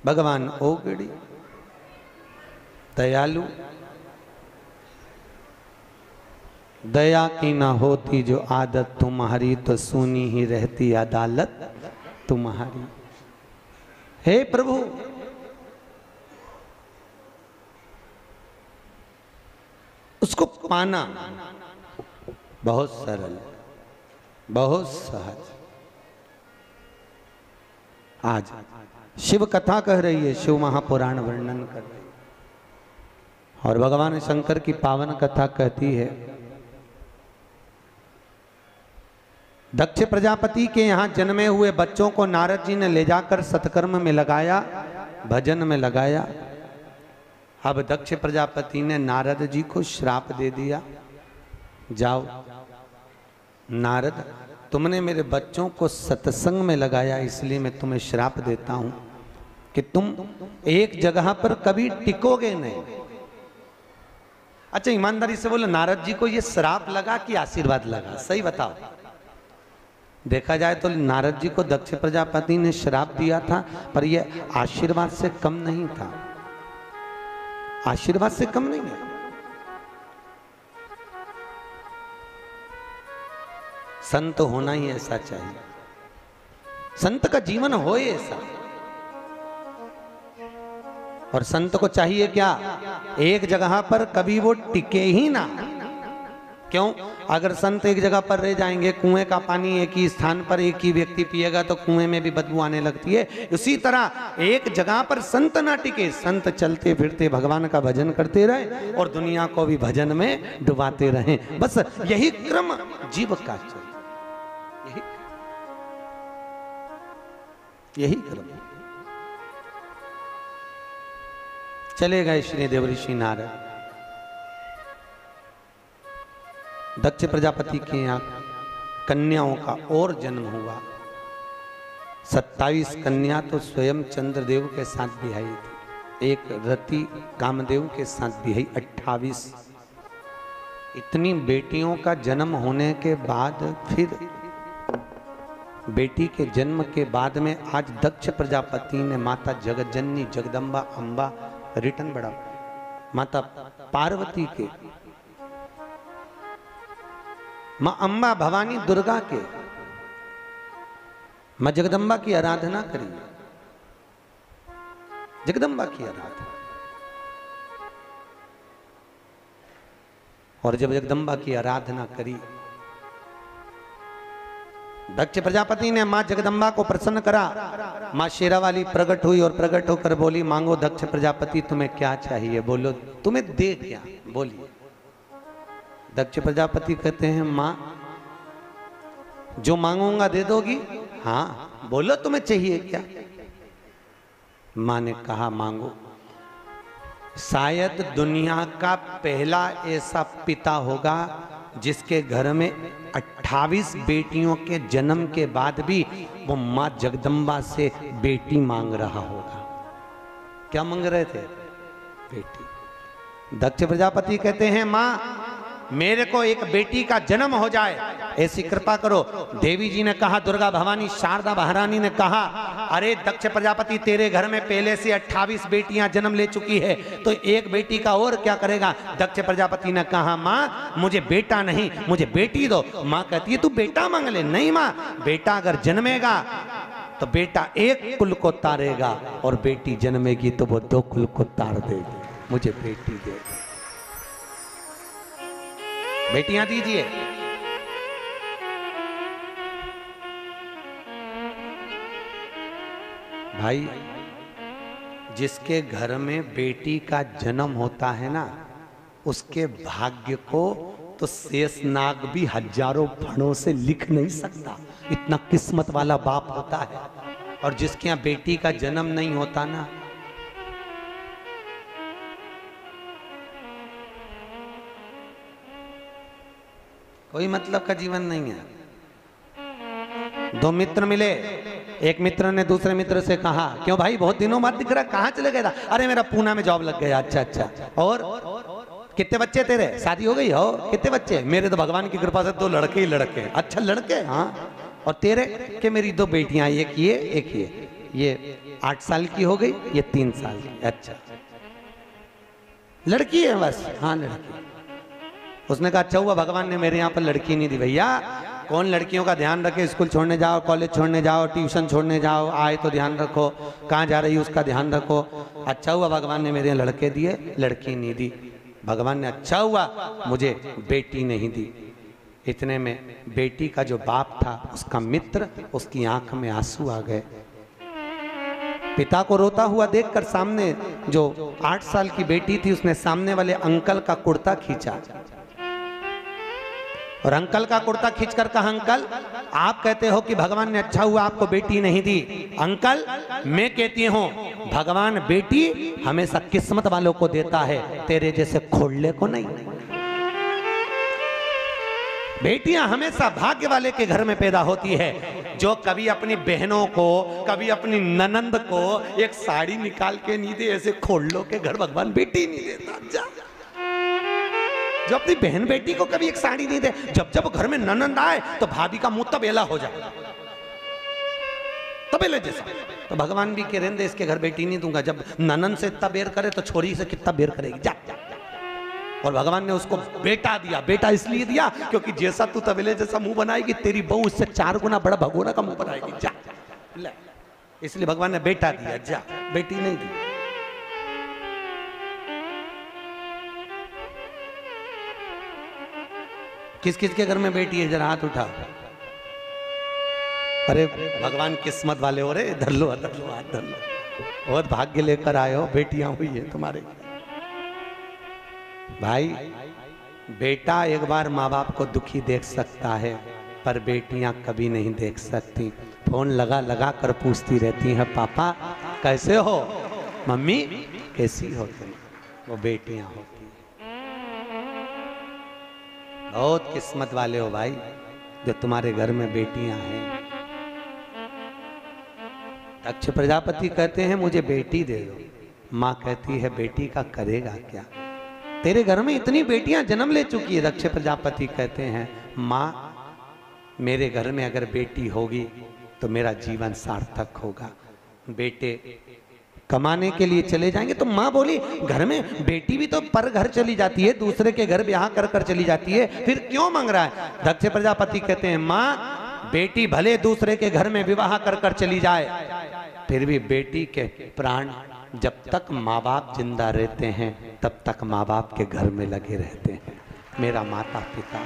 भगवान ओगड़ी दयालु, दया की ना होती जो आदत तुम्हारी तो सुनी ही रहती अदालत तुम्हारी। हे प्रभु, उसको पाना बहुत सरल, बहुत सहज। आज शिव कथा कह रही है, शिव महापुराण वर्णन कर रही है और भगवान शंकर की पावन कथा कहती है। दक्ष प्रजापति के यहाँ जन्मे हुए बच्चों को नारद जी ने ले जाकर सत्कर्म में लगाया, भजन में लगाया। अब दक्ष प्रजापति ने नारद जी को श्राप दे दिया, जाओ नारद, तुमने मेरे बच्चों को सत्संग में लगाया, इसलिए मैं तुम्हें श्राप देता हूं कि तुम एक जगह पर कभी टिकोगे नहीं। अच्छा ईमानदारी से बोलो, नारद जी को ये श्राप लगा कि आशीर्वाद लगा? सही बताओ। देखा जाए तो नारद जी को दक्ष प्रजापति ने श्राप दिया था, पर यह आशीर्वाद से कम नहीं था, आशीर्वाद से कम नहीं है। संत होना ही ऐसा चाहिए, संत का जीवन हो ऐसा। और संत को चाहिए क्या? एक जगह पर कभी वो टिके ही ना। क्यों? अगर संत एक जगह पर रह जाएंगे, कुएं का पानी एक ही स्थान पर एक ही व्यक्ति पिएगा तो कुएं में भी बदबू आने लगती है। उसी तरह एक जगह पर संत ना टिके, संत चलते फिरते भगवान का भजन करते रहे और दुनिया को भी भजन में डुबाते रहे। बस यही क्रम जीव का चाहिए, यही क्रम। चले गए श्री देवऋषि नारद, दक्ष प्रजापति के यहाँ कन्याओं का और जन्म हुआ। 27 कन्या तो स्वयं चंद्रदेव के साथ बिहाई थी, एक रति कामदेव के साथ बिहाई 28। इतनी बेटियों का जन्म होने के बाद, फिर बेटी के जन्म के बाद में आज दक्ष प्रजापति ने माता जगज्जननी जगदम्बा अम्बा रिटर्न बढ़ा, माता पार्वती के, मां अम्बा भवानी दुर्गा के, मां जगदम्बा की आराधना करी, जगदम्बा की आराधना। और जब जगदम्बा की आराधना करी, दक्ष प्रजापति ने मां जगदम्बा को प्रसन्न करा। मां शेरावाली प्रकट हुई और प्रकट होकर बोली, मांगो दक्ष प्रजापति, तुम्हें क्या चाहिए, बोलो, तुम्हें दे क्या, बोलिए। दक्ष प्रजापति कहते हैं, मां जो मांगूंगा दे दोगी? हाँ, बोलो तुम्हें चाहिए क्या? मां ने कहा, मांगो। शायद दुनिया का पहला ऐसा पिता होगा जिसके घर में 28 बेटियों के जन्म के बाद भी वो मां जगदम्बा से बेटी मांग रहा होगा। क्या मांग रहे थे? बेटी। दक्ष प्रजापति कहते हैं, मां मेरे को एक बेटी का जन्म हो जाए, ऐसी कृपा करो। देवी जी ने कहा, दुर्गा भवानी शारदा महारानी ने कहा, अरे दक्ष प्रजापति, तेरे घर में पहले से 28 बेटियां जन्म ले चुकी है, तो एक बेटी का और क्या करेगा? दक्ष प्रजापति ने कहा, मां मुझे बेटा नहीं, मुझे बेटी दो। मां कहती है, तू बेटा मांग ले। नहीं मां, बेटा अगर जन्मेगा तो बेटा एक कुल को तारेगा और बेटी जन्मेगी तो वो 2 कुल को तार देगी। मुझे बेटी दे, बेटियां दीजिए। भाई, जिसके घर में बेटी का जन्म होता है ना, उसके भाग्य को तो शेषनाग भी हजारों फणों से लिख नहीं सकता, इतना किस्मत वाला बाप होता है। और जिसके यहाँ बेटी का जन्म नहीं होता ना, कोई मतलब का जीवन नहीं है। 2 मित्र मिले, एक मित्र ने दूसरे मित्र से कहा, क्यों भाई बहुत दिनों बाद दिख रहा, कहाँ चले गया था? अरे मेरा पूना में जॉब लग गया। अच्छा अच्छा, और कितने बच्चे तेरे? शादी हो गई? हो। कितने बच्चे? मेरे तो भगवान की कृपा से 2 लड़के ही लड़के। अच्छा लड़के? हाँ। और तेरे? कि मेरी 2 बेटियां, एक ये एक ये। ये 8 साल की हो गई, ये 3 साल की। अच्छा, लड़की है बस? हाँ लड़की। उसने कहा अच्छा हुआ भगवान ने मेरे यहाँ पर लड़की नहीं दी। भैया कौन लड़कियों का ध्यान रखे? स्कूल छोड़ने जाओ, कॉलेज छोड़ने जाओ, ट्यूशन छोड़ने जाओ, आए तो ध्यान रखो, कहाँ जा रही है उसका ध्यान रखो। अच्छा हुआ भगवान ने मेरे यहाँ लड़के दिए, लड़की नहीं दी। भगवान ने अच्छा हुआ मुझे बेटी नहीं दी। इतने में बेटी का जो बाप था, उसका मित्र, उसकी आंख में आंसू आ गए। पिता को रोता हुआ देखकर सामने जो 8 साल की बेटी थी, उसने सामने वाले अंकल का कुर्ता खींचा और अंकल का कुर्ता खींचकर कहा अंकल आप कहते हो कि भगवान ने अच्छा हुआ आपको बेटी नहीं दी। अंकल मैं कहती हूं भगवान बेटी हमेशा किस्मत वालों को देता है, तेरे जैसे खोड़ले को नहीं। बेटियां हमेशा भाग्य वाले के घर में पैदा होती है, जो कभी अपनी बहनों को, कभी अपनी ननंद को एक साड़ी निकाल के नहीं दे, ऐसे खोड़लों के घर भगवान बेटी नहीं देता। जो अपनी बहन बेटी को कभी एक साड़ी नहीं दे, जब जब घर में ननंद आए तो भाभी का मुंह तबेला हो जाए, तबेले जैसा। तो भगवान भी कह रहे इसके घर बेटी नहीं दूंगा। जब ननंद से इतना बेर करे तो छोरी से कितना बेर करेगी, जा, जा, जा। और भगवान ने उसको बेटा दिया। बेटा इसलिए दिया क्योंकि जैसा तू तबेले जैसा मुंह बनाएगी, तेरी बहू इससे 4 गुना बड़ा भगोना का मुंह बनाएगी, जा। इसलिए भगवान ने बेटा दिया, जा, बेटी नहीं दी। किस किस के घर में बेटी है? जरा हाथ उठा। अरे भगवान किस्मत वाले हो रे, धर लो हाथ धर लो। बहुत भाग्य लेकर आए हो, बेटियां हुई है तुम्हारे। भाई बेटा एक बार माँ बाप को दुखी देख सकता है, पर बेटियां कभी नहीं देख सकती। फोन लगा लगा कर पूछती रहती हैं पापा कैसे हो, मम्मी कैसी हो तुम। वो बेटियां होती। बहुत किस्मत वाले हो भाई जो तुम्हारे घर में बेटियां हैं। दक्ष प्रजापति कहते हैं मुझे बेटी दे दो। माँ कहती है बेटी का करेगा क्या, तेरे घर में इतनी बेटियां जन्म ले चुकी है। दक्ष प्रजापति कहते हैं माँ मेरे घर में अगर बेटी होगी तो मेरा जीवन सार्थक होगा। बेटे कमाने के लिए चले जाएंगे। तो माँ बोली घर में बेटी भी तो पर घर चली जाती है, दूसरे के घर ब्याह कर कर चली जाती है, फिर क्यों मांग रहा है। दक्ष प्रजापति कहते हैं माँ बेटी भले दूसरे के घर में विवाह कर कर चली जाए, फिर भी बेटी के प्राण जब तक माँ बाप जिंदा रहते हैं तब तक माँ बाप के घर में लगे रहते हैं। मेरा माता पिता